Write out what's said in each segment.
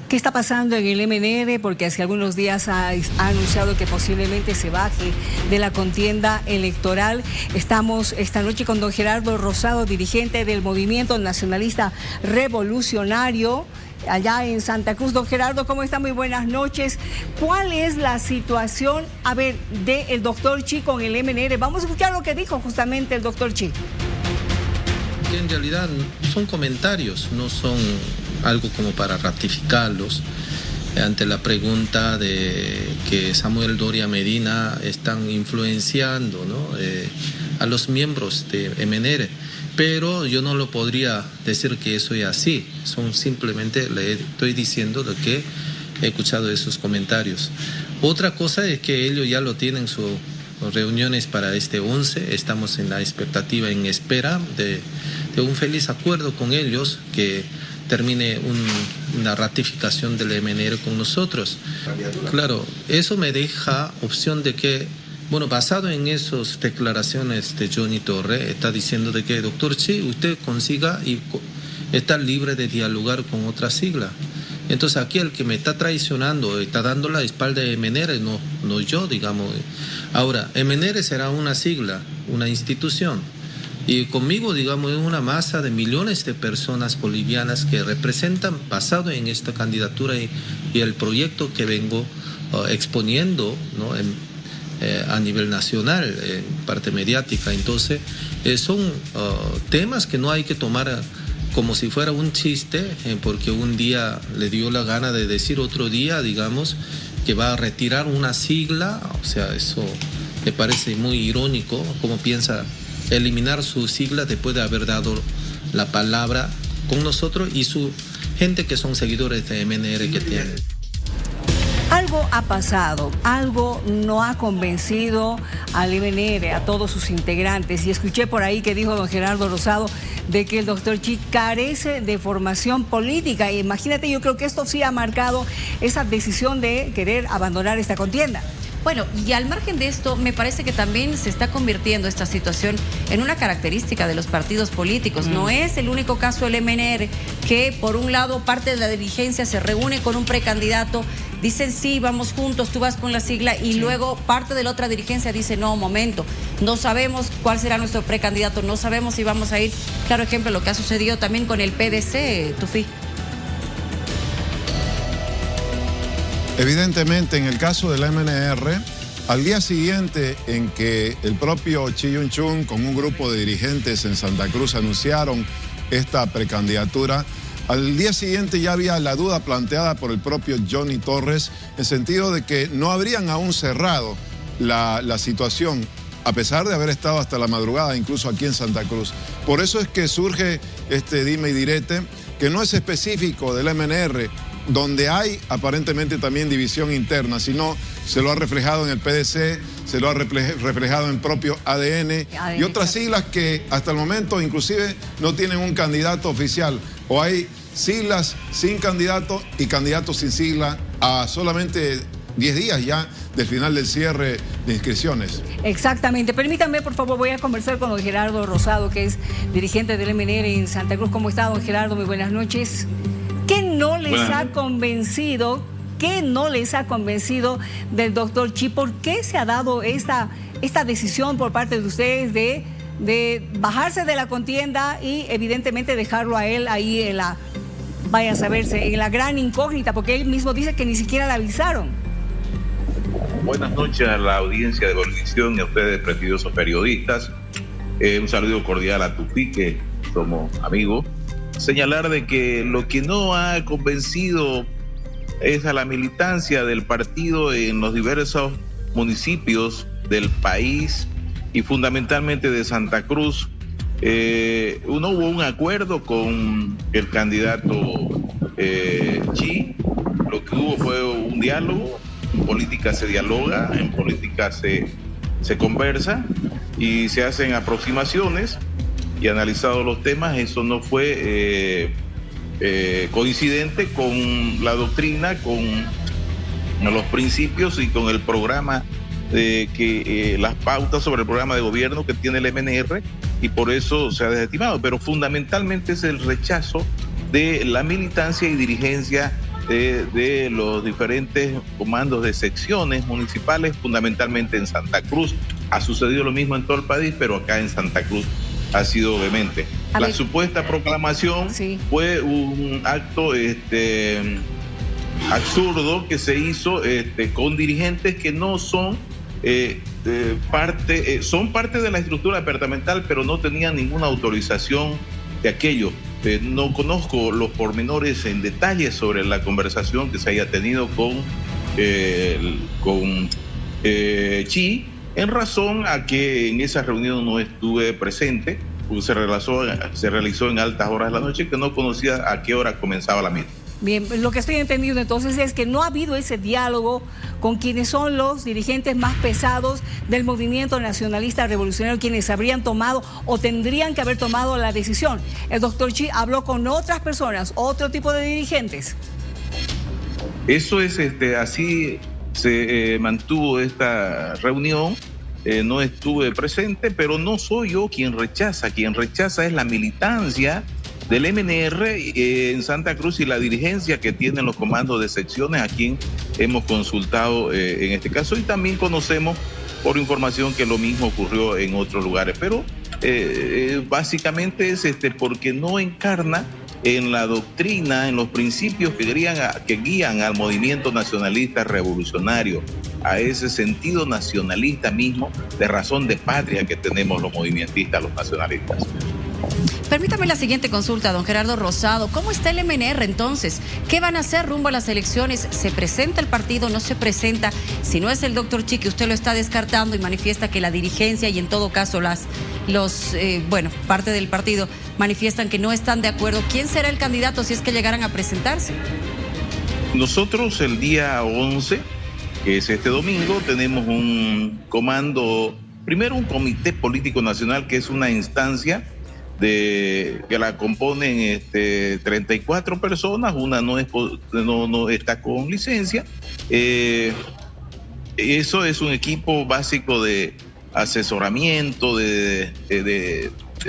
¿Qué está pasando en el MNR? Porque hace algunos días ha anunciado que posiblemente se baje de la contienda electoral. Estamos esta noche con don Gerardo Rosado, dirigente del Movimiento Nacionalista Revolucionario, allá en Santa Cruz. Don Gerardo, ¿cómo está? Muy buenas noches. ¿Cuál es la situación, del doctor Chi con el MNR? Vamos a escuchar lo que dijo justamente el doctor Chi. Que en realidad son comentarios, no son algo como para ratificarlos ante la pregunta de que Samuel Doria Medina están influenciando, ¿no? A los miembros de MNR, pero yo no lo podría decir que eso es así, simplemente le estoy diciendo lo que he escuchado de esos comentarios. Otra cosa es que ellos ya lo tienen sus reuniones para este 11, estamos en la expectativa, en espera de un feliz acuerdo con ellos que termine una ratificación del MNR con nosotros. Claro, eso me deja opción de que, basado en esas declaraciones de Johnny Torre, está diciendo de que, doctor Chi, usted consiga y está libre de dialogar con otra sigla. Entonces aquí el que me está traicionando, está dando la espalda de MNR, no yo, digamos. Ahora, MNR será una sigla, una institución. Y conmigo, digamos, es una masa de millones de personas bolivianas que representan, basado en esta candidatura y el proyecto que vengo exponiendo, ¿no? A nivel nacional, en parte mediática. Entonces, son temas que no hay que tomar como si fuera un chiste, porque un día le dio la gana de decir otro día, digamos, que va a retirar una sigla. O sea, eso me parece muy irónico, como piensa eliminar su sigla después de haber dado la palabra con nosotros y su gente que son seguidores de MNR que tienen. Algo ha pasado, algo no ha convencido al MNR, a todos sus integrantes. Y escuché por ahí que dijo don Gerardo Rosado de que el doctor Chi carece de formación política. Y imagínate, yo creo que esto sí ha marcado esa decisión de querer abandonar esta contienda. Bueno, y al margen de esto, me parece que también se está convirtiendo esta situación en una característica de los partidos políticos. No es el único caso del MNR que, por un lado, parte de la dirigencia se reúne con un precandidato, dicen sí, vamos juntos, tú vas con la sigla, y luego parte de la otra dirigencia dice no, momento, no sabemos cuál será nuestro precandidato, no sabemos si vamos a ir. Claro ejemplo, lo que ha sucedido también con el PDC, Tufi. Evidentemente, en el caso del MNR, al día siguiente en que el propio Chi Yun-chun con un grupo de dirigentes en Santa Cruz anunciaron esta precandidatura, al día siguiente ya había la duda planteada por el propio Johnny Torres, en sentido de que no habrían aún cerrado la situación, a pesar de haber estado hasta la madrugada, incluso aquí en Santa Cruz. Por eso es que surge este dime y direte, que no es específico del MNR, donde hay aparentemente también división interna, sino se lo ha reflejado en el PDC, se lo ha reflejado en propio ADN y otras siglas que hasta el momento inclusive no tienen un candidato oficial, o hay siglas sin candidato y candidatos sin sigla a solamente 10 días ya del final del cierre de inscripciones. Exactamente. Permítanme, por favor, voy a conversar con don Gerardo Rosado, que es dirigente del MNR en Santa Cruz. ¿Cómo está, don Gerardo? Muy buenas noches. ¿Qué no les ha convencido? ¿Qué no les ha convencido del doctor Chi? ¿Por qué se ha dado esta decisión por parte de ustedes de bajarse de la contienda y evidentemente dejarlo a él ahí en la, vaya a saberse, en la gran incógnita? Porque él mismo dice que ni siquiera le avisaron. Buenas noches a la audiencia de Bolivisión y a ustedes, prestigiosos periodistas. Un saludo cordial a Tufi, que somos amigos. Señalar de que lo que no ha convencido es a la militancia del partido en los diversos municipios del país y fundamentalmente de Santa Cruz. No hubo un acuerdo con el candidato Chi. Lo que hubo fue un diálogo. En política se dialoga, en política se conversa y se hacen aproximaciones. Y analizado los temas, eso no fue coincidente con la doctrina, con los principios y con el programa, las pautas sobre el programa de gobierno que tiene el MNR, y por eso se ha desestimado. Pero fundamentalmente es el rechazo de la militancia y dirigencia de los diferentes comandos de secciones municipales, fundamentalmente en Santa Cruz. Ha sucedido lo mismo en todo el país, pero acá en Santa Cruz ha sido vehemente. La supuesta proclamación fue un acto absurdo que se hizo con dirigentes que no son son parte de la estructura departamental, pero no tenían ninguna autorización de aquello. No conozco los pormenores en detalle sobre la conversación que se haya tenido con Chi, en razón a que en esa reunión no estuve presente, porque se realizó en altas horas de la noche, que no conocía a qué hora comenzaba la misma. Bien, lo que estoy entendiendo entonces es que no ha habido ese diálogo con quienes son los dirigentes más pesados del movimiento nacionalista revolucionario, quienes habrían tomado o tendrían que haber tomado la decisión. El doctor Chi habló con otras personas, otro tipo de dirigentes. Eso es, así se mantuvo esta reunión. No estuve presente, pero no soy yo quien rechaza es la militancia del MNR en Santa Cruz y la dirigencia que tienen los comandos de secciones, a quien hemos consultado en este caso, y también conocemos por información que lo mismo ocurrió en otros lugares, pero básicamente es porque no encarna en la doctrina, en los principios que guían al movimiento nacionalista revolucionario, a ese sentido nacionalista mismo de razón de patria que tenemos los movimentistas, los nacionalistas. Permítame la siguiente consulta, don Gerardo Rosado. ¿Cómo está el MNR entonces? ¿Qué van a hacer rumbo a las elecciones? ¿Se presenta el partido? ¿No se presenta? Si no es el doctor Chi, que usted lo está descartando y manifiesta que la dirigencia y en todo caso parte del partido manifiestan que no están de acuerdo, ¿quién será el candidato si es que llegaran a presentarse? Nosotros el día 11, que es este domingo, tenemos un comando, primero un comité político nacional, que es una instancia que la componen 34 personas, una no está con licencia. Eso es un equipo básico de asesoramiento, de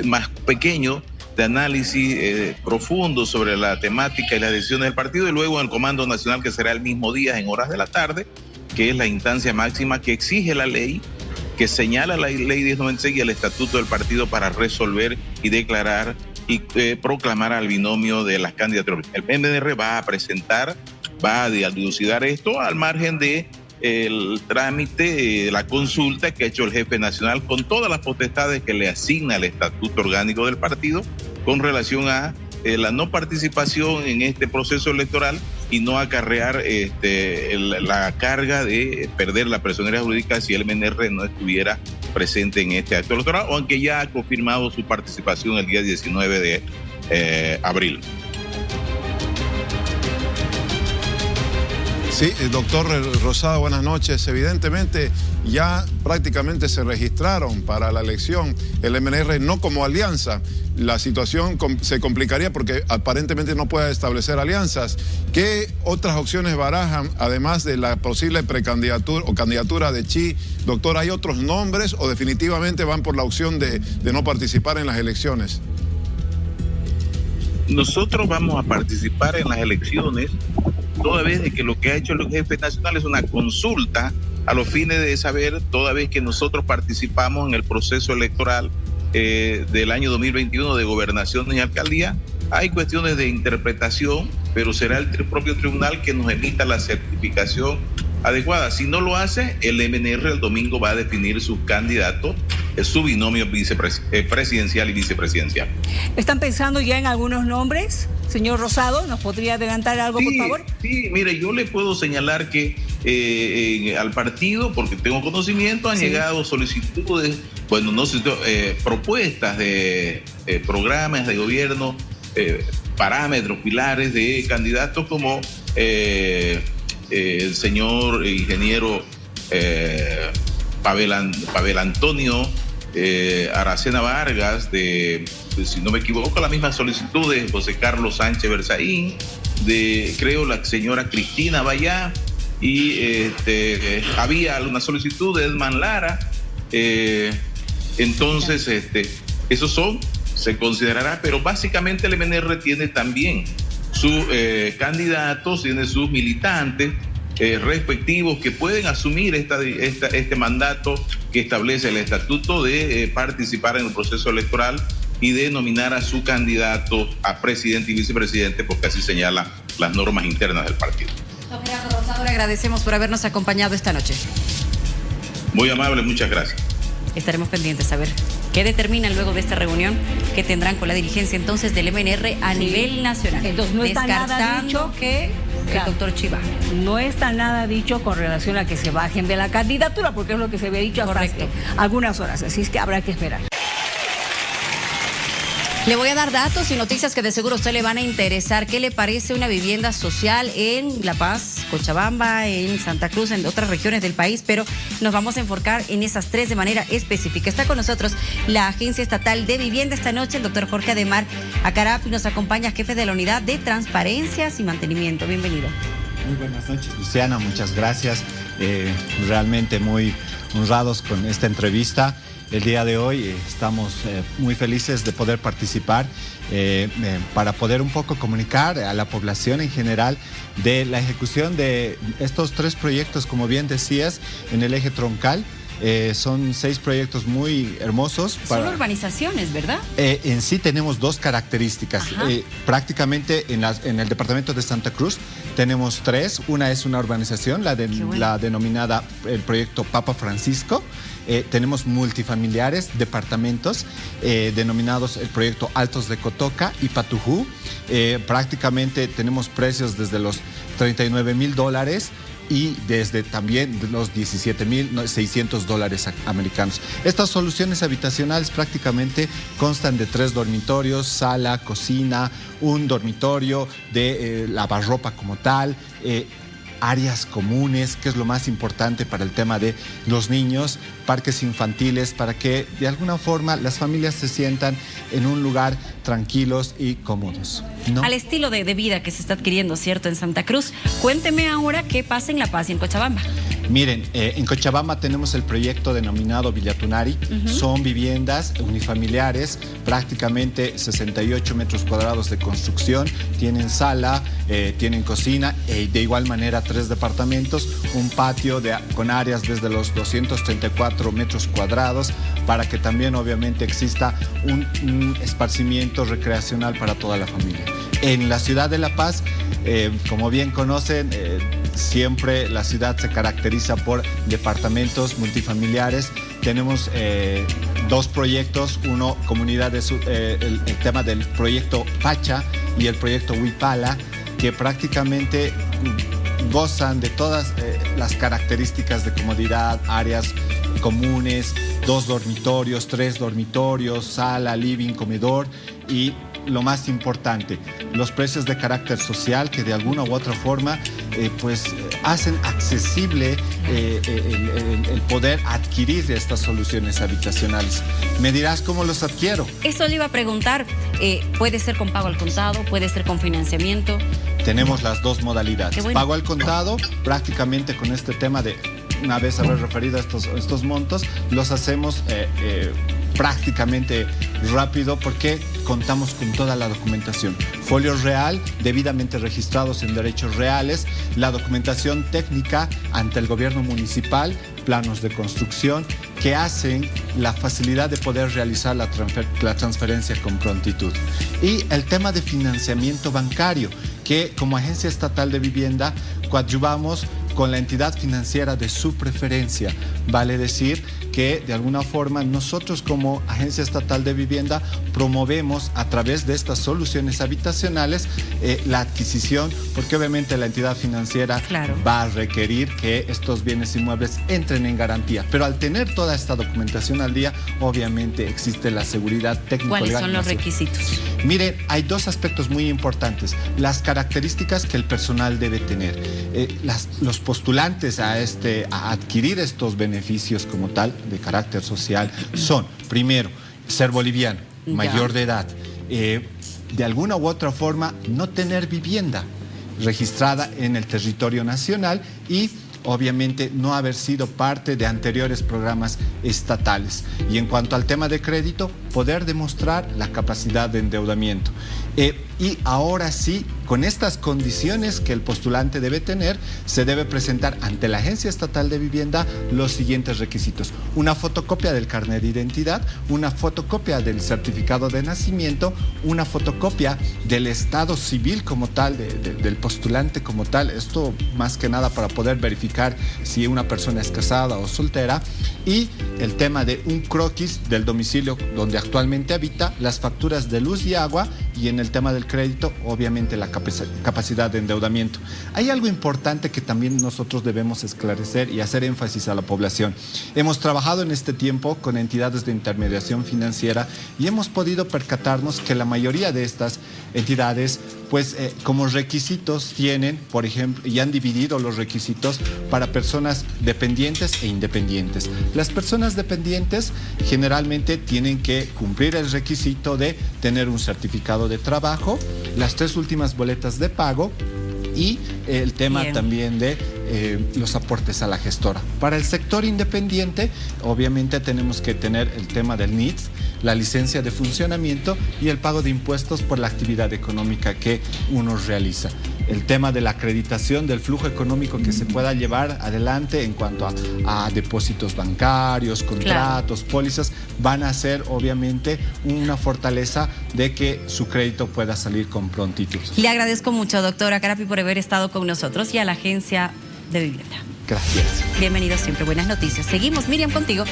más pequeño, de análisis profundo sobre la temática y las decisiones del partido, y luego el Comando Nacional, que será el mismo día en horas de la tarde, que es la instancia máxima que exige la ley, que señala la ley 1096 y el estatuto del partido para resolver y declarar y proclamar al binomio de las candidaturas. El MNR va a dilucidar esto al margen de el trámite, la consulta que ha hecho el jefe nacional con todas las potestades que le asigna el estatuto orgánico del partido con relación a la no participación en este proceso electoral y no acarrear la carga de perder la personería jurídica si el MNR no estuviera presente en este acto electoral, aunque ya ha confirmado su participación el día 19 de abril. Sí, doctor Rosado, buenas noches. Evidentemente ya prácticamente se registraron para la elección el MNR no como alianza. La situación se complicaría porque aparentemente no puede establecer alianzas. ¿Qué otras opciones barajan además de la posible precandidatura o candidatura de Chi? Doctor, ¿hay otros nombres o definitivamente van por la opción de no participar en las elecciones? Nosotros vamos a participar en las elecciones toda vez de que lo que ha hecho el jefe nacional es una consulta a los fines de saber, toda vez que nosotros participamos en el proceso electoral del año 2021 de gobernación y alcaldía, hay cuestiones de interpretación, pero será el propio tribunal que nos emita la certificación adecuada. Si no lo hace, el MNR el domingo va a definir sus candidatos, su binomio presidencial y vicepresidencial. ¿Están pensando ya en algunos nombres? Señor Rosado, ¿nos podría adelantar algo, por favor? Sí, mire, yo le puedo señalar que al partido, porque tengo conocimiento, han llegado solicitudes, propuestas de programas de gobierno, parámetros, pilares de candidatos como el señor ingeniero Pavel Antonio Aracena Vargas, si no me equivoco, la misma solicitud de José Carlos Sánchez Berzaín, creo la señora Cristina Bayá, y había una solicitud de Edman Lara. Entonces, esos se considerará, pero básicamente el MNR tiene también sus candidatos, tiene sus militantes respectivos que pueden asumir este mandato que establece el estatuto de participar en el proceso electoral y de nominar a su candidato a presidente y vicepresidente, porque así señalan las normas internas del partido. Don Gerardo Rosado, le agradecemos por habernos acompañado esta noche. Muy amable, muchas gracias. Estaremos pendientes a ver qué determinan luego de esta reunión que tendrán con la dirigencia entonces del MNR a nivel nacional. Entonces no está nada dicho que el doctor Chiva. No está nada dicho con relación a que se bajen de la candidatura, porque es lo que se había dicho hasta hace algunas horas, así es que habrá que esperar. Le voy a dar datos y noticias que de seguro a usted le van a interesar. ¿Qué le parece una vivienda social en La Paz, Cochabamba, en Santa Cruz, en otras regiones del país? Pero nos vamos a enfocar en esas tres de manera específica. Está con nosotros la Agencia Estatal de Vivienda esta noche, el doctor Jorge Ademar Acarap, y nos acompaña jefe de la Unidad de Transparencias y Mantenimiento. Bienvenido. Muy buenas noches, Luciana, muchas gracias. Realmente muy honrados con esta entrevista. El día de hoy estamos muy felices de poder participar para poder un poco comunicar a la población en general de la ejecución de estos tres proyectos, como bien decías, en el eje troncal. Son 6 proyectos muy hermosos. Son urbanizaciones, ¿verdad? En sí tenemos 2 características. Prácticamente en el departamento de Santa Cruz tenemos 3. Una es una urbanización, la denominada el proyecto Papa Francisco. Tenemos multifamiliares, departamentos denominados el proyecto Altos de Cotoca y Patujú. Prácticamente tenemos precios desde los $39,000 y desde también los $17,600 americanos. Estas soluciones habitacionales prácticamente constan de 3 dormitorios, sala, cocina, un dormitorio de lavarropa como tal, áreas comunes, que es lo más importante para el tema de los niños, parques infantiles, para que de alguna forma las familias se sientan en un lugar tranquilos y cómodos, ¿no? Al estilo de vida que se está adquiriendo, ¿cierto?, en Santa Cruz. Cuénteme ahora qué pasa en La Paz y en Cochabamba. Miren, en Cochabamba tenemos el proyecto denominado Villa Tunari. Son viviendas unifamiliares, prácticamente 68 metros cuadrados de construcción. Tienen sala, tienen cocina, de igual manera 3 departamentos, un patio con áreas desde los 234 metros cuadrados, para que también obviamente exista un esparcimiento recreacional para toda la familia. En la ciudad de La Paz, como bien conocen, siempre la ciudad se caracteriza por departamentos multifamiliares. Tenemos 2 proyectos, uno comunidades, el tema del proyecto Pacha y el proyecto Huipala, que prácticamente gozan de todas las características de comodidad, áreas comunes, 2 dormitorios, 3 dormitorios, sala, living, comedor y lo más importante, los precios de carácter social que de alguna u otra forma hacen accesible el poder adquirir estas soluciones habitacionales. Me dirás cómo los adquiero. Eso le iba a preguntar. ¿Puede ser con pago al contado? ¿Puede ser con financiamiento? Tenemos las 2 modalidades. Qué bueno. Pago al contado, prácticamente con este tema de una vez haber referido a estos montos, los hacemos prácticamente rápido porque contamos con toda la documentación. Folio real, debidamente registrados en derechos reales, la documentación técnica ante el gobierno municipal, planos de construcción que hacen la facilidad de poder realizar la transferencia con prontitud. Y el tema de financiamiento bancario, que como Agencia Estatal de Vivienda coadyuvamos con la entidad financiera de su preferencia. Vale decir que de alguna forma nosotros como Agencia Estatal de Vivienda promovemos a través de estas soluciones habitacionales la adquisición, porque obviamente la entidad financiera va a requerir que estos bienes inmuebles entren en garantía. Pero al tener toda esta documentación al día, obviamente existe la seguridad técnica. ¿Cuáles son los requisitos? Miren, hay 2 aspectos muy importantes. Las características que el personal debe tener. Los postulantes a adquirir estos beneficios como tal, de carácter social, son, primero, ser boliviano, mayor de edad, de alguna u otra forma no tener vivienda registrada en el territorio nacional y obviamente no haber sido parte de anteriores programas estatales. Y en cuanto al tema de crédito, poder demostrar la capacidad de endeudamiento. Y ahora sí, con estas condiciones que el postulante debe tener, se debe presentar ante la Agencia Estatal de Vivienda los siguientes requisitos: una fotocopia del carnet de identidad, una fotocopia del certificado de nacimiento, una fotocopia del estado civil como tal, del postulante como tal, esto más que nada para poder verificar si una persona es casada o soltera, y el tema de un croquis del domicilio donde actualmente habita, las facturas de luz y agua, y en el tema del crédito, obviamente la capacidad de endeudamiento. Hay algo importante que también nosotros debemos esclarecer y hacer énfasis a la población. Hemos trabajado en este tiempo con entidades de intermediación financiera y hemos podido percatarnos que la mayoría de estas entidades, pues como requisitos tienen, por ejemplo, y han dividido los requisitos para personas dependientes e independientes. Las personas dependientes generalmente tienen que cumplir el requisito de tener un certificado de trabajo, las 3 últimas boletas de pago y el tema también de los aportes a la gestora. Para el sector independiente, obviamente tenemos que tener el tema del NITS, la licencia de funcionamiento y el pago de impuestos por la actividad económica que uno realiza. El tema de la acreditación del flujo económico que se pueda llevar adelante en cuanto a depósitos bancarios, contratos, pólizas, van a ser obviamente una fortaleza de que su crédito pueda salir con prontitud. Le agradezco mucho, doctora Carapi, por haber estado con nosotros y a la Agencia de Vivienda. Gracias. Bienvenido siempre, buenas noticias. Seguimos, Miriam, contigo.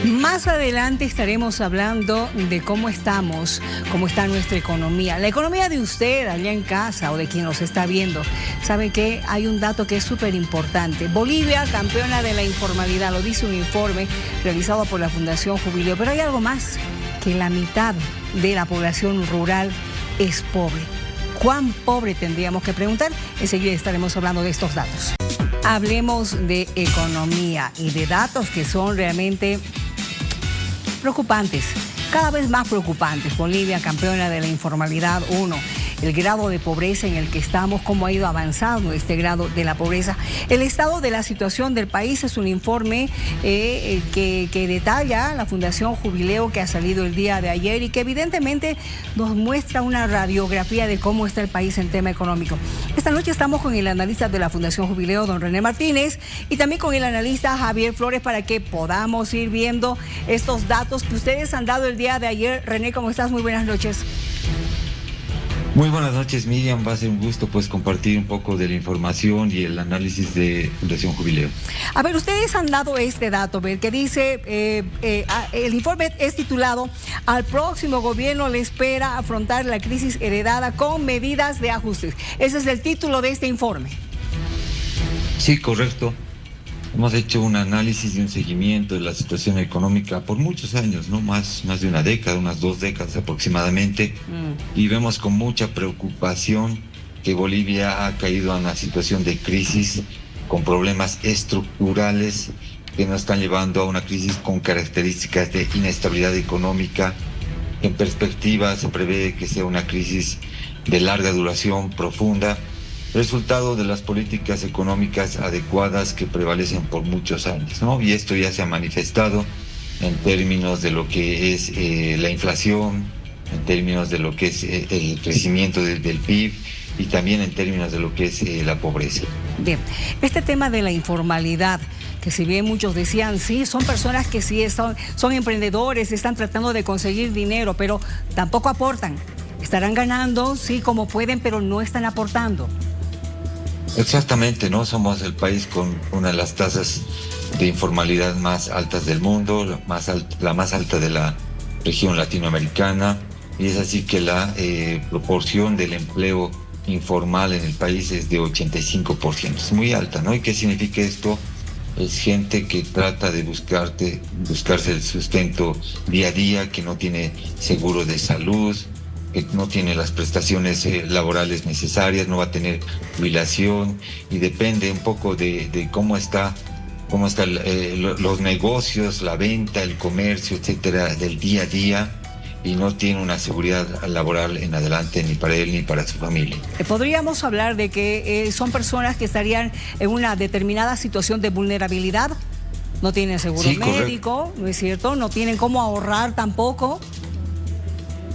Más adelante estaremos hablando de cómo estamos, cómo está nuestra economía. La economía de usted allá en casa o de quien nos está viendo. ¿Sabe qué? Hay un dato que es súper importante. Bolivia, campeona de la informalidad, lo dice un informe realizado por la Fundación Jubileo. Pero hay algo más, que la mitad de la población rural es pobre. ¿Cuán pobre tendríamos que preguntar? Enseguida estaremos hablando de estos datos. Hablemos de economía y de datos que son realmente preocupantes, cada vez más preocupantes. Bolivia, campeona de la informalidad, 1. El grado de pobreza en el que estamos, cómo ha ido avanzando este grado de la pobreza. El estado de la situación del país es un informe que detalla la Fundación Jubileo, que ha salido el día de ayer y que evidentemente nos muestra una radiografía de cómo está el país en tema económico. Esta noche estamos con el analista de la Fundación Jubileo, don René Martínez, y también con el analista Javier Flores, para que podamos ir viendo estos datos que ustedes han dado el día de ayer. René, ¿cómo estás? Muy buenas noches. Muy buenas noches, Miriam. Va a ser un gusto pues compartir un poco de la información y el análisis de Fundación Jubileo. A ver, ustedes han dado este dato, que dice, el informe es titulado "Al próximo gobierno le espera afrontar la crisis heredada con medidas de ajustes". Ese es el título de este informe. Sí, correcto. Hemos hecho un análisis y un seguimiento de la situación económica por muchos años, ¿no? Más de una década, unas 2 décadas aproximadamente, y vemos con mucha preocupación que Bolivia ha caído en una situación de crisis con problemas estructurales que nos están llevando a una crisis con características de inestabilidad económica. En perspectiva se prevé que sea una crisis de larga duración, profunda, resultado de las políticas económicas adecuadas que prevalecen por muchos años, ¿no? Y esto ya se ha manifestado en términos de lo que es la inflación, en términos de lo que es el crecimiento del PIB y también en términos de lo que es la pobreza. Bien, este tema de la informalidad, que si bien muchos decían, sí, son personas que sí son emprendedores, están tratando de conseguir dinero, pero tampoco aportan. Estarán ganando, sí, como pueden, pero no están aportando. Exactamente, ¿no? Somos el país con una de las tasas de informalidad más altas del mundo, la más alta de la región latinoamericana, y es así que la proporción del empleo informal en el país es de 85%, es muy alta, ¿no? ¿Y qué significa esto? Es gente que trata de buscarse el sustento día a día, que no tiene seguro de salud, que no tiene las prestaciones laborales necesarias, no va a tener jubilación, y depende un poco de cómo están los negocios, la venta, el comercio, etcétera, del día a día, y no tiene una seguridad laboral en adelante ni para él ni para su familia. ¿Podríamos hablar de que son personas que estarían en una determinada situación de vulnerabilidad? No tienen seguro médico, ¿no es cierto? No tienen cómo ahorrar tampoco.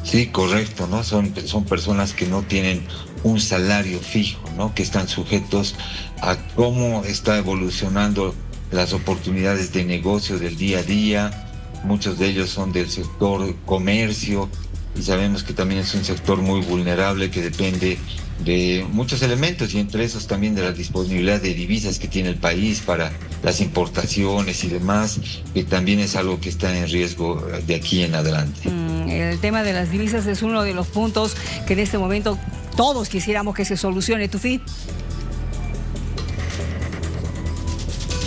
Sí, correcto, ¿no? Son personas que no tienen un salario fijo, ¿no? Que están sujetos a cómo está evolucionando las oportunidades de negocio del día a día. Muchos de ellos son del sector comercio y sabemos que también es un sector muy vulnerable que depende de muchos elementos y entre esos también de la disponibilidad de divisas que tiene el país para las importaciones y demás, que también es algo que está en riesgo de aquí en adelante. El tema de las divisas es uno de los puntos que en este momento todos quisiéramos que se solucione, Tufi.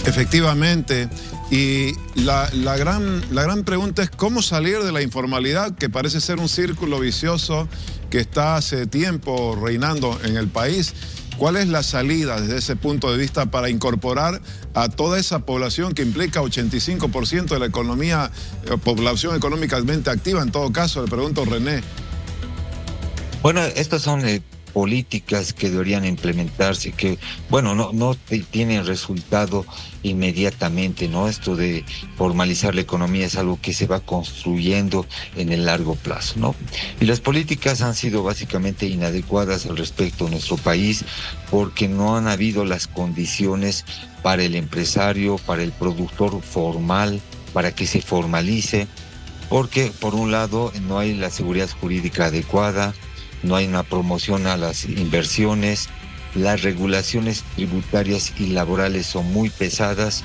Efectivamente, y la gran pregunta es cómo salir de la informalidad, que parece ser un círculo vicioso que está hace tiempo reinando en el país. ¿Cuál es la salida desde ese punto de vista para incorporar a toda esa población que implica 85% de la economía, población económicamente activa? En todo caso, le pregunto, René. Bueno, estas son políticas que deberían implementarse, que, bueno, no tienen resultado inmediatamente, ¿no? Esto de formalizar la economía es algo que se va construyendo en el largo plazo, ¿no? Y las políticas han sido básicamente inadecuadas al respecto de nuestro país porque no han habido las condiciones para el empresario, para el productor formal, para que se formalice, porque por un lado no hay la seguridad jurídica adecuada, no hay una promoción a las inversiones, las regulaciones tributarias y laborales son muy pesadas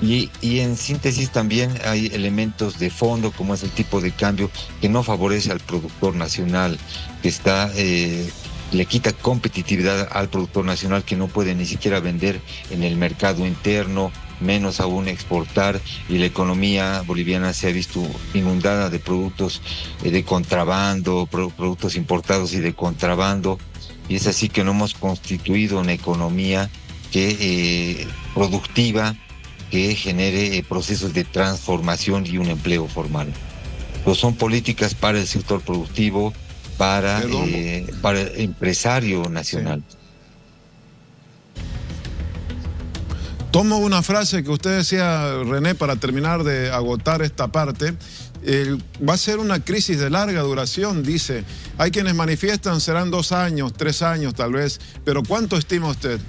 y en síntesis también hay elementos de fondo como es el tipo de cambio que no favorece al productor nacional, que le quita competitividad al productor nacional que no puede ni siquiera vender en el mercado interno, menos aún exportar, y la economía boliviana se ha visto inundada de productos de contrabando, productos importados y de contrabando, y es así que no hemos constituido una economía productiva que genere procesos de transformación y un empleo formal. Pues son políticas para el sector productivo, para el empresario nacional. Sí. Tomo una frase que usted decía, René, para terminar de agotar esta parte. Va a ser una crisis de larga duración, dice. Hay quienes manifiestan serán 2 años, 3 años tal vez, pero ¿cuánto estima usted?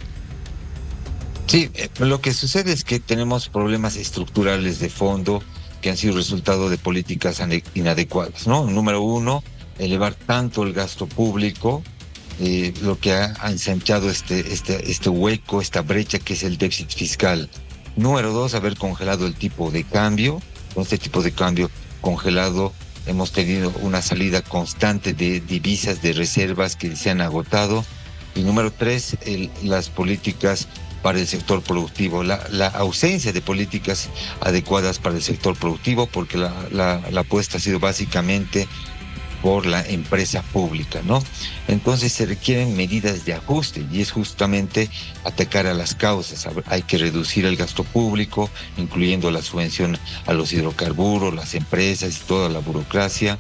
Sí, lo que sucede es que tenemos problemas estructurales de fondo que han sido resultado de políticas inadecuadas, ¿no? Número 1, elevar tanto el gasto público, lo que ha ensanchado este hueco, esta brecha que es el déficit fiscal. Número 2, haber congelado el tipo de cambio. Con este tipo de cambio congelado hemos tenido una salida constante de divisas, de reservas que se han agotado. Y número 3, las políticas para el sector productivo, la ausencia de políticas adecuadas para el sector productivo, porque la apuesta ha sido básicamente por la empresa pública, ¿no? Entonces se requieren medidas de ajuste y es justamente atacar a las causas. Hay que reducir el gasto público, incluyendo la subvención a los hidrocarburos, las empresas y toda la burocracia.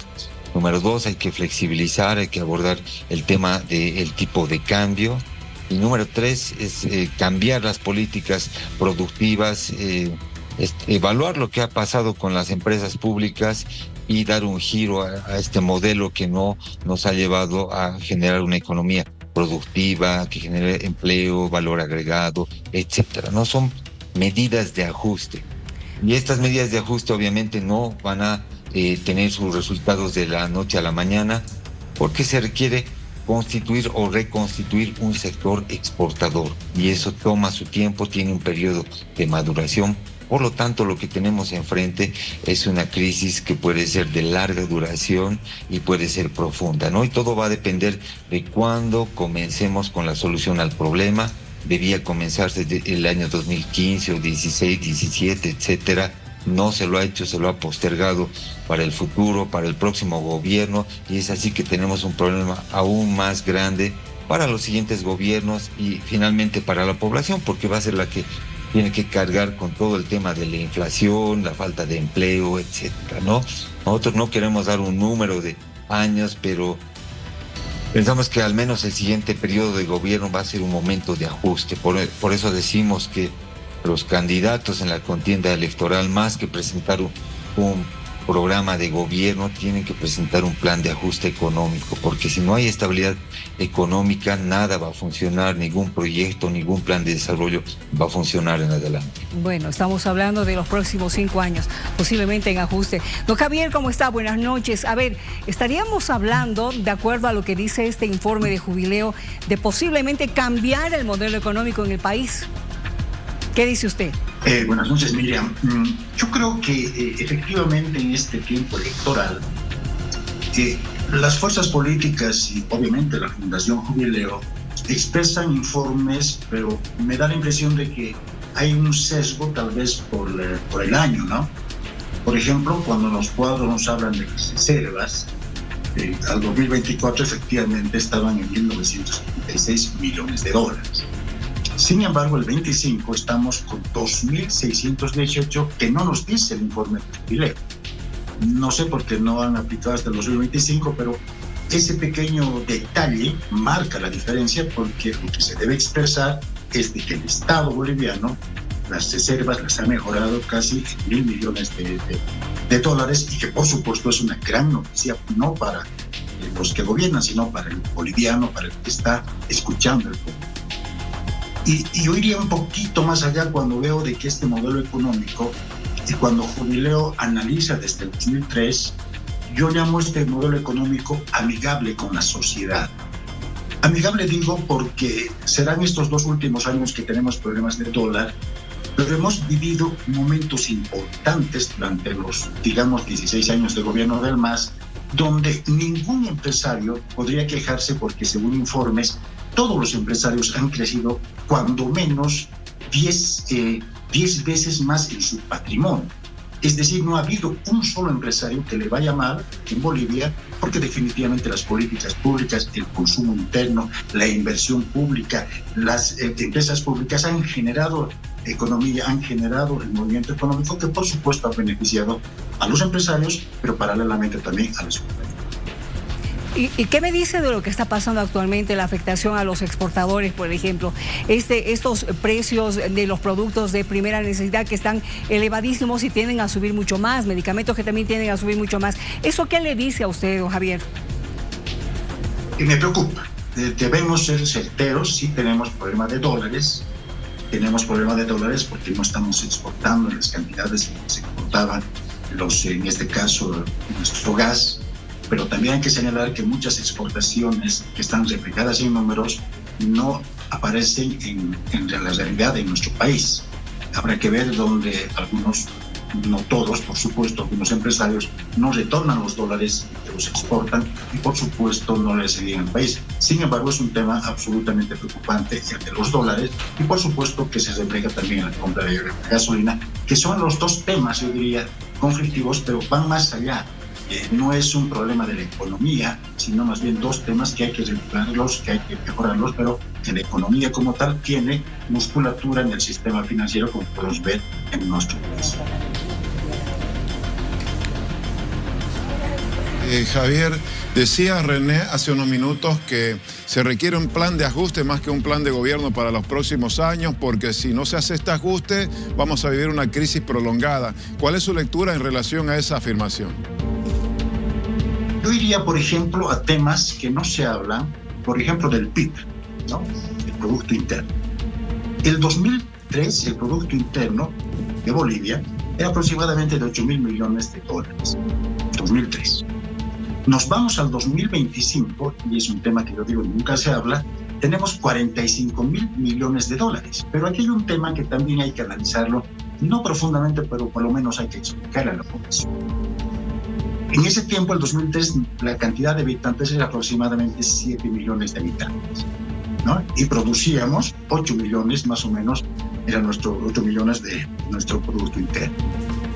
Número 2, hay que flexibilizar, hay que abordar el tema del tipo de cambio. Y número 3 es cambiar las políticas productivas, evaluar lo que ha pasado con las empresas públicas y dar un giro a este modelo que no nos ha llevado a generar una economía productiva, que genere empleo, valor agregado, etcétera. No son medidas de ajuste. Y estas medidas de ajuste obviamente no van a tener sus resultados de la noche a la mañana, porque se requiere constituir o reconstituir un sector exportador. Y eso toma su tiempo, tiene un periodo de maduración. Por lo tanto, lo que tenemos enfrente es una crisis que puede ser de larga duración y puede ser profunda, ¿no? Y todo va a depender de cuándo comencemos con la solución al problema. Debía comenzarse desde el año 2015 o 16, 17, etcétera. No se lo ha hecho, se lo ha postergado para el futuro, para el próximo gobierno, y es así que tenemos un problema aún más grande para los siguientes gobiernos y finalmente para la población, porque va a ser la que tiene que cargar con todo el tema de la inflación, la falta de empleo, etcétera, ¿no? Nosotros no queremos dar un número de años, pero pensamos que al menos el siguiente periodo de gobierno va a ser un momento de ajuste. Por eso decimos que los candidatos en la contienda electoral, más que presentar un programa de gobierno tienen que presentar un plan de ajuste económico, porque si no hay estabilidad económica, nada va a funcionar, ningún proyecto, ningún plan de desarrollo va a funcionar en adelante. Bueno, estamos hablando de los próximos 5 años, posiblemente en ajuste. Don Javier, ¿cómo está? Buenas noches. A ver, estaríamos hablando, de acuerdo a lo que dice este informe de Jubileo, de posiblemente cambiar el modelo económico en el país. ¿Qué dice usted? Buenas noches, Miriam. Yo creo que efectivamente en este tiempo electoral, las fuerzas políticas y obviamente la Fundación Jubileo expresan informes, pero me da la impresión de que hay un sesgo tal vez por el año, ¿no? Por ejemplo, cuando los cuadros nos hablan de las reservas, al 2024 efectivamente estaban en 1.976 millones de dólares. Sin embargo, el 25 estamos con 2.618 que no nos dice el informe de Jubileo. No sé por qué no han aplicado hasta el 2025, pero ese pequeño detalle marca la diferencia, porque lo que se debe expresar es de que el Estado boliviano, las reservas las ha mejorado casi en 1.000 millones de dólares, y que por supuesto es una gran noticia, no para los que gobiernan, sino para el boliviano, para el que está escuchando el pueblo. Y yo iría un poquito más allá cuando veo de que este modelo económico, y cuando Jubileo analiza desde el 2003, yo llamo este modelo económico amigable con la sociedad. Amigable digo porque serán estos 2 últimos años que tenemos problemas de dólar, pero hemos vivido momentos importantes durante los, digamos, 16 años de gobierno del MAS, donde ningún empresario podría quejarse porque, según informes, todos los empresarios han crecido cuando menos 10 veces más en su patrimonio. Es decir, no ha habido un solo empresario que le vaya mal en Bolivia, porque definitivamente las políticas públicas, el consumo interno, la inversión pública, las empresas públicas han generado economía, han generado el movimiento económico que por supuesto ha beneficiado a los empresarios, pero paralelamente también a los ciudadanos. ¿Y qué me dice de lo que está pasando actualmente, la afectación a los exportadores, por ejemplo? Estos precios de los productos de primera necesidad que están elevadísimos y tienden a subir mucho más, medicamentos que también tienden a subir mucho más. ¿Eso qué le dice a usted, don Javier? Me preocupa. Debemos ser certeros. Sí tenemos problemas de dólares. Tenemos problemas de dólares porque no estamos exportando en las cantidades que se exportaban, en este caso, nuestro gas. Pero también hay que señalar que muchas exportaciones que están reflejadas en números no aparecen en la realidad de nuestro país. Habrá que ver dónde algunos, no todos, por supuesto, algunos empresarios no retornan los dólares que los exportan y por supuesto no les envían al país. Sin embargo, es un tema absolutamente preocupante el de los dólares, y por supuesto que se refleja también en la compra de gasolina, que son los 2 temas, yo diría, conflictivos, pero van más allá. No es un problema de la economía, sino más bien 2 temas que hay que regularlos, que hay que mejorarlos, pero que la economía como tal tiene musculatura en el sistema financiero, como podemos ver en nuestro país. Javier, decía René hace unos minutos que se requiere un plan de ajuste más que un plan de gobierno para los próximos años, porque si no se hace este ajuste vamos a vivir una crisis prolongada. ¿Cuál es su lectura en relación a esa afirmación? Yo iría, por ejemplo, a temas que no se hablan, por ejemplo, del PIB, ¿no? El Producto Interno. El 2003, el Producto Interno de Bolivia era aproximadamente de 8.000 millones de dólares. 2003. Nos vamos al 2025, y es un tema que yo digo nunca se habla, tenemos 45.000 millones de dólares. Pero aquí hay un tema que también hay que analizarlo, no profundamente, pero por lo menos hay que explicar a la población. En ese tiempo, el 2003, la cantidad de habitantes era aproximadamente 7 millones de habitantes, ¿no? Y producíamos 8 millones, más o menos, eran 8 millones de nuestro Producto Interno.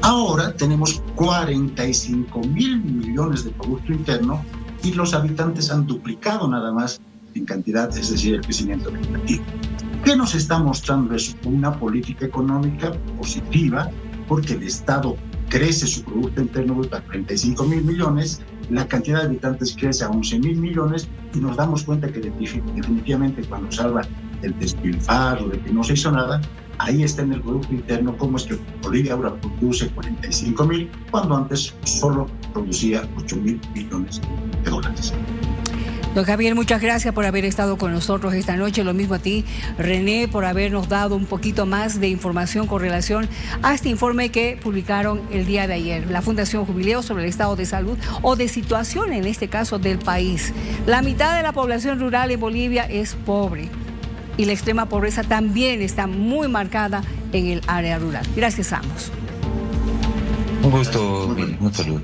Ahora tenemos 45.000 millones de Producto Interno y los habitantes han duplicado nada más en cantidad, es decir, el crecimiento vegetativo. ¿Qué nos está mostrando eso? Una política económica positiva, porque el Estado crece su Producto Interno Bruto a 35.000 millones, la cantidad de habitantes crece a 11.000 millones, y nos damos cuenta que definitivamente cuando salva el despilfarro, de que no se hizo nada, ahí está en el producto interno cómo es que Bolivia ahora produce 45.000 cuando antes solo producía 8.000 millones de dólares. Don Javier, muchas gracias por haber estado con nosotros esta noche. Lo mismo a ti, René, por habernos dado un poquito más de información con relación a este informe que publicaron el día de ayer, la Fundación Jubileo, sobre el estado de salud o de situación, en este caso, del país. La mitad de la población rural en Bolivia es pobre y la extrema pobreza también está muy marcada en el área rural. Gracias a ambos. Un gusto, un saludo.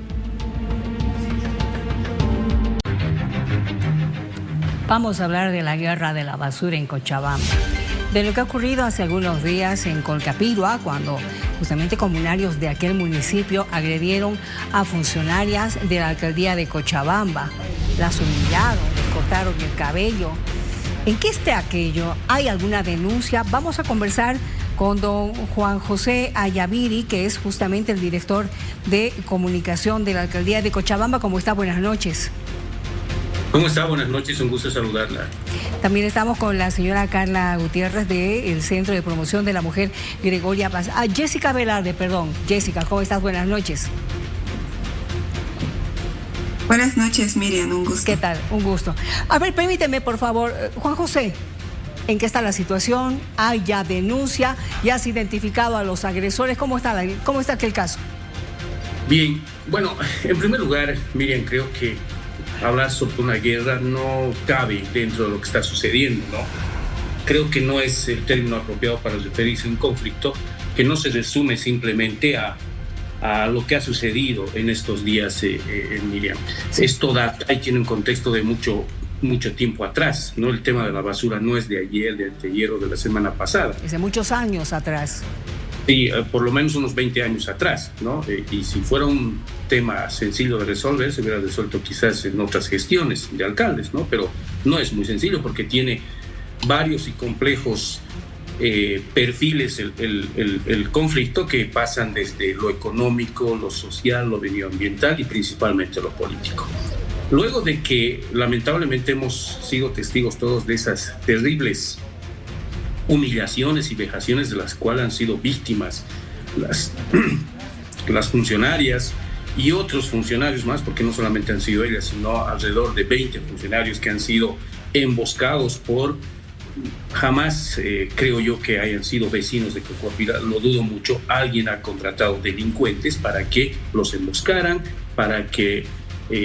Vamos a hablar de la guerra de la basura en Cochabamba, de lo que ha ocurrido hace algunos días en Colcapirua, cuando justamente comunarios de aquel municipio agredieron a funcionarias de la alcaldía de Cochabamba. Las humillaron, les cortaron el cabello. ¿En qué está aquello? ¿Hay alguna denuncia? Vamos a conversar con don Juan José Ayaviri, que es justamente el director de comunicación de la alcaldía de Cochabamba. ¿Cómo está? Buenas noches. ¿Cómo está? Buenas noches, un gusto saludarla. También estamos con la señora Carla Gutiérrez del Centro de Promoción de la Mujer Gregoria Paz. Jessica Velarde, perdón. Jessica, ¿cómo estás? Buenas noches. Buenas noches, Miriam, un gusto. ¿Qué tal? Un gusto. A ver, permíteme, por favor, Juan José, ¿en qué está la situación? ¿Hay ya denuncia? ¿Ya has identificado a los agresores? ¿Cómo está aquel caso? Bien, bueno, en primer lugar, Miriam, creo que hablar sobre una guerra no cabe dentro de lo que está sucediendo, ¿no? Creo que no es el término apropiado para referirse a un conflicto que no se resume simplemente a lo que ha sucedido en estos días, Miriam. Sí. Esto data y tiene un contexto de mucho tiempo atrás, ¿no? El tema de la basura no es de ayer, de anteayer o de la semana pasada. Es de muchos años atrás. Sí, por lo menos unos 20 años atrás, ¿no? Y si fuera un tema sencillo de resolver, se hubiera resuelto quizás en otras gestiones de alcaldes, ¿no? Pero no es muy sencillo porque tiene varios y complejos perfiles el conflicto, que pasan desde lo económico, lo social, lo medioambiental y principalmente lo político. Luego de que lamentablemente hemos sido testigos todos de esas terribles humillaciones y vejaciones de las cuales han sido víctimas las funcionarias y otros funcionarios más, porque no solamente han sido ellas, sino alrededor de 20 funcionarios que han sido emboscados por, jamás creo yo que hayan sido vecinos de Cochabamba, lo dudo mucho. Alguien ha contratado delincuentes para que los emboscaran, para que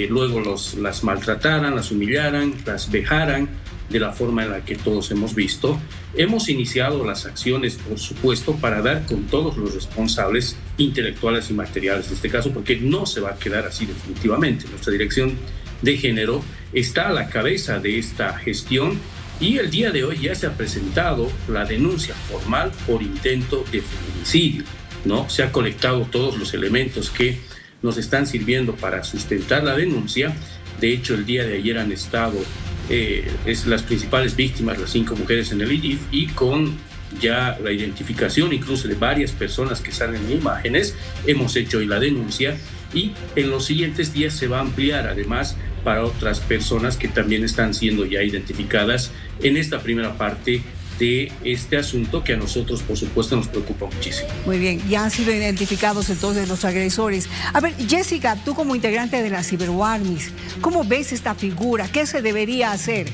luego las maltrataran, las humillaran, las vejaran de la forma en la que todos hemos visto. Hemos iniciado las acciones, por supuesto, para dar con todos los responsables intelectuales y materiales de este caso, porque no se va a quedar así definitivamente. Nuestra dirección de género está a la cabeza de esta gestión y el día de hoy ya se ha presentado la denuncia formal por intento de feminicidio, ¿no? Se han colectado todos los elementos que nos están sirviendo para sustentar la denuncia. De hecho, el día de ayer han estado las principales víctimas, las 5 mujeres en el IDIF, y con ya la identificación incluso de varias personas que salen en imágenes, hemos hecho hoy la denuncia y en los siguientes días se va a ampliar además para otras personas que también están siendo ya identificadas en esta primera parte de este asunto, que a nosotros, por supuesto, nos preocupa muchísimo. Muy bien, ya han sido identificados entonces los agresores. A ver, Jessica, tú como integrante de la Ciberwarmis, ¿cómo ves esta figura? ¿Qué se debería hacer?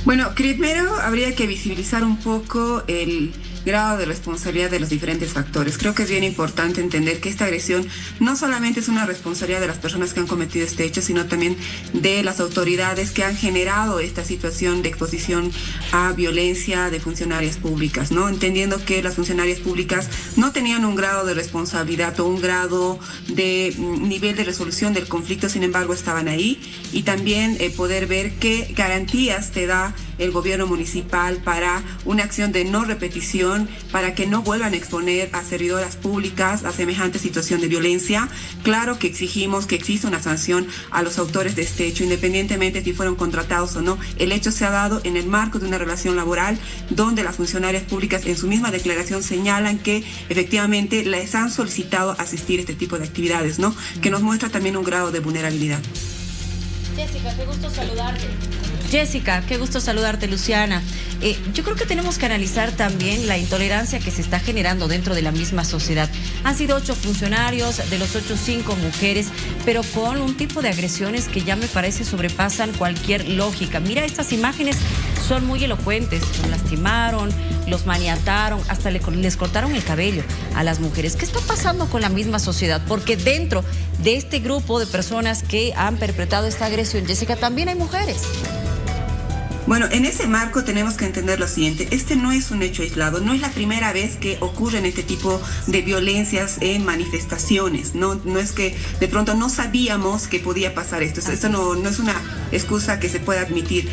Bueno, primero habría que visibilizar un poco el grado de responsabilidad de los diferentes factores. Creo que es bien importante entender que esta agresión no solamente es una responsabilidad de las personas que han cometido este hecho, sino también de las autoridades que han generado esta situación de exposición a violencia de funcionarias públicas, ¿no? Entendiendo que las funcionarias públicas no tenían un grado de responsabilidad o un grado de nivel de resolución del conflicto, sin embargo estaban ahí, y también poder ver qué garantías te da el gobierno municipal para una acción de no repetición, para que no vuelvan a exponer a servidoras públicas a semejante situación de violencia. Claro que exigimos que exista una sanción a los autores de este hecho, independientemente si fueron contratados o no. El hecho se ha dado en el marco de una relación laboral donde las funcionarias públicas en su misma declaración señalan que efectivamente les han solicitado asistir a este tipo de actividades, ¿no? Que nos muestra también un grado de vulnerabilidad. Jessica, qué gusto saludarte. Jessica, qué gusto saludarte, Luciana. Yo creo que tenemos que analizar también la intolerancia que se está generando dentro de la misma sociedad. Han sido 8 funcionarios, de los 8, 5 mujeres, pero con un tipo de agresiones que ya me parece sobrepasan cualquier lógica. Mira, estas imágenes son muy elocuentes. Los lastimaron, los maniataron, hasta les cortaron el cabello a las mujeres. ¿Qué está pasando con la misma sociedad? Porque dentro de este grupo de personas que han perpetrado esta agresión, Jessica, también hay mujeres. Bueno, en ese marco tenemos que entender lo siguiente. Este no es un hecho aislado, no es la primera vez que ocurren este tipo de violencias en manifestaciones. No es que de pronto no sabíamos que podía pasar esto. Esto no es una excusa que se pueda admitir.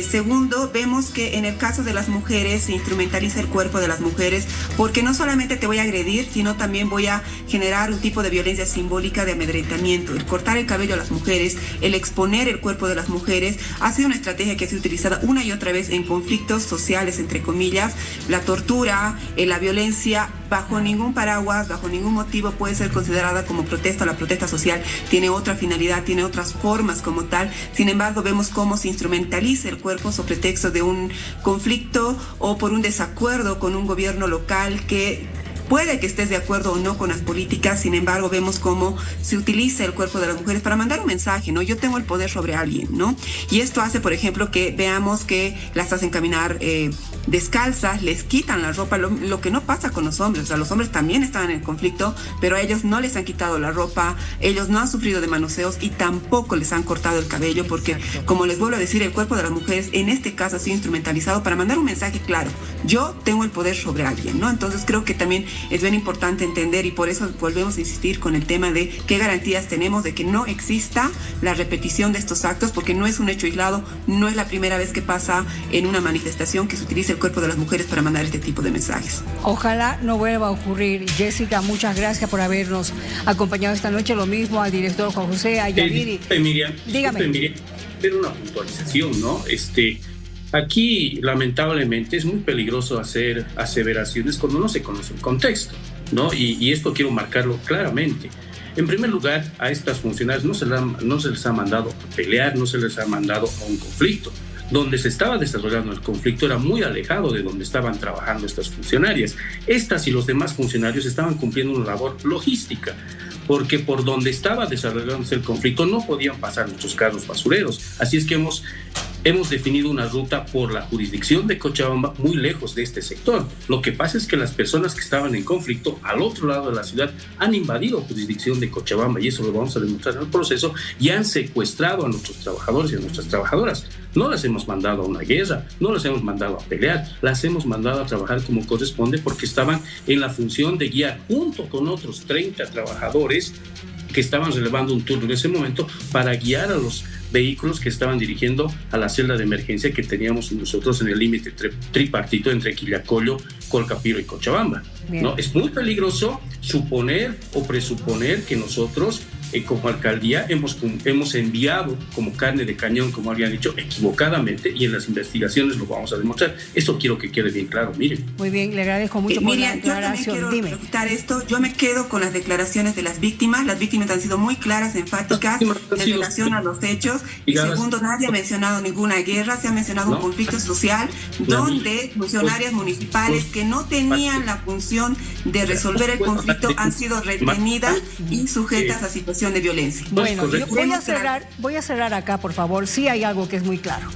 Segundo, vemos que en el caso de las mujeres se instrumentaliza el cuerpo de las mujeres porque no solamente te voy a agredir, sino también voy a generar un tipo de violencia simbólica de amedrentamiento. El cortar el cabello a las mujeres, el exponer el cuerpo de las mujeres, ha sido una estrategia que ha sido utilizada una y otra vez en conflictos sociales, entre comillas. La tortura, la violencia, bajo ningún paraguas, bajo ningún motivo puede ser considerada como protesta. La protesta social tiene otra finalidad, tiene otras formas como tal. Sin embargo, vemos cómo se instrumentaliza el cuerpo sobre pretexto de un conflicto o por un desacuerdo con un gobierno local que puede que estés de acuerdo o no con las políticas. Sin embargo, vemos cómo se utiliza el cuerpo de las mujeres para mandar un mensaje, ¿no? Yo tengo el poder sobre alguien, ¿no? Y esto hace, por ejemplo, que veamos que las hacen caminar descalzas, les quitan la ropa, lo que no pasa con los hombres. O sea, los hombres también están en el conflicto, pero a ellos no les han quitado la ropa, ellos no han sufrido de manoseos y tampoco les han cortado el cabello porque, como les vuelvo a decir, el cuerpo de las mujeres en este caso ha sido instrumentalizado para mandar un mensaje claro. Yo tengo el poder sobre alguien, ¿no? Entonces creo que también es bien importante entender, y por eso volvemos a insistir con el tema de qué garantías tenemos de que no exista la repetición de estos actos, porque no es un hecho aislado, no es la primera vez que pasa en una manifestación que se utiliza el cuerpo de las mujeres para mandar este tipo de mensajes. Ojalá no vuelva a ocurrir. Jessica, muchas gracias por habernos acompañado esta noche. Lo mismo al director Juan José, a Yadiri. Miriam, dígame. Miriam, pero una puntualización, ¿no? Aquí, lamentablemente, es muy peligroso hacer aseveraciones cuando no se conoce el contexto, ¿no? Y esto quiero marcarlo claramente. En primer lugar, a estas funcionarias no se les ha mandado a pelear, no se les ha mandado a un conflicto. Donde se estaba desarrollando el conflicto era muy alejado de donde estaban trabajando estas funcionarias. Estas y los demás funcionarios estaban cumpliendo una labor logística, porque por donde estaba desarrollándose el conflicto no podían pasar muchos carros basureros. Así es que hemos definido una ruta por la jurisdicción de Cochabamba muy lejos de este sector. Lo que pasa es que las personas que estaban en conflicto al otro lado de la ciudad han invadido jurisdicción de Cochabamba, y eso lo vamos a demostrar en el proceso, y han secuestrado a nuestros trabajadores y a nuestras trabajadoras. No las hemos mandado a una guerra, no las hemos mandado a pelear, las hemos mandado a trabajar como corresponde porque estaban en la función de guiar junto con otros 30 trabajadores que estaban relevando un turno en ese momento para guiar a los vehículos que estaban dirigiendo a la celda de emergencia que teníamos nosotros en el límite tripartito entre Quillacollo, Colcapiro y Cochabamba, ¿no? Es muy peligroso suponer o presuponer que nosotros como alcaldía hemos enviado como carne de cañón, como habían dicho, equivocadamente, y en las investigaciones lo vamos a demostrar. Eso quiero que quede bien claro, miren. Muy bien, le agradezco mucho por la declaración. Yo también quiero preguntar esto. Yo me quedo con las declaraciones de las víctimas. Las víctimas han sido muy claras, enfáticas en relación a los hechos. Y segundo, nadie ha mencionado ninguna guerra, se ha mencionado un conflicto social donde funcionarias municipales que no tenían la función de resolver el conflicto han sido retenidas y sujetas a situaciones de violencia. Bueno, yo voy a cerrar acá, por favor. Sí hay algo que es muy claro.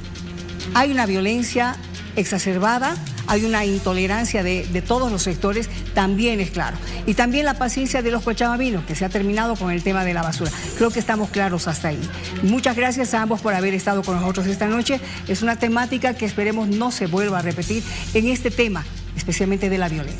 Hay una violencia exacerbada, hay una intolerancia de todos los sectores, también es claro. Y también la paciencia de los cochabambinos, que se ha terminado con el tema de la basura. Creo que estamos claros hasta ahí. Muchas gracias a ambos por haber estado con nosotros esta noche. Es una temática que esperemos no se vuelva a repetir en este tema, especialmente de la violencia.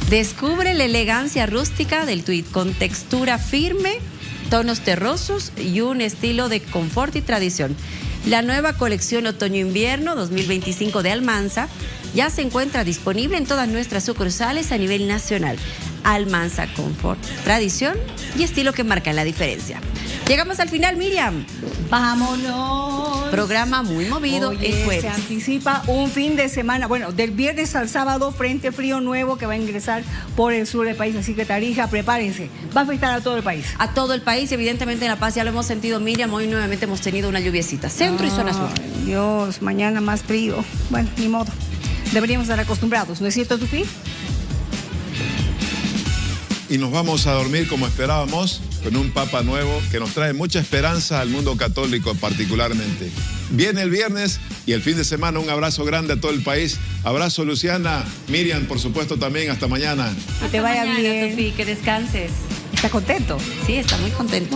Descubre la elegancia rústica del tuit con textura firme, tonos terrosos y un estilo de confort y tradición. La nueva colección Otoño-Invierno 2025 de Almanza ya se encuentra disponible en todas nuestras sucursales a nivel nacional. Almanza, confort, tradición y estilo que marcan la diferencia. Llegamos al final, Miriam. Vámonos. Programa muy movido el Se jueves. anticipa un fin de semana, bueno, del viernes al sábado, frente frío nuevo que va a ingresar por el sur del país. Así que Tarija, prepárense. Va a afectar a todo el país. A todo el país, evidentemente en La Paz ya lo hemos sentido, Miriam. Hoy nuevamente hemos tenido una lluviecita. Centro y zona sur. Dios, mañana más frío. Bueno, ni modo. Deberíamos estar acostumbrados, ¿no es cierto, Tufi? Y nos vamos a dormir como esperábamos, con un Papa nuevo que nos trae mucha esperanza al mundo católico particularmente. Viene el viernes y el fin de semana. Un abrazo grande a todo el país. Abrazo, Luciana, Miriam, por supuesto también. Hasta mañana. Que te vaya bien. Tufi, que descanses. ¿Está contento? Sí, está muy contento.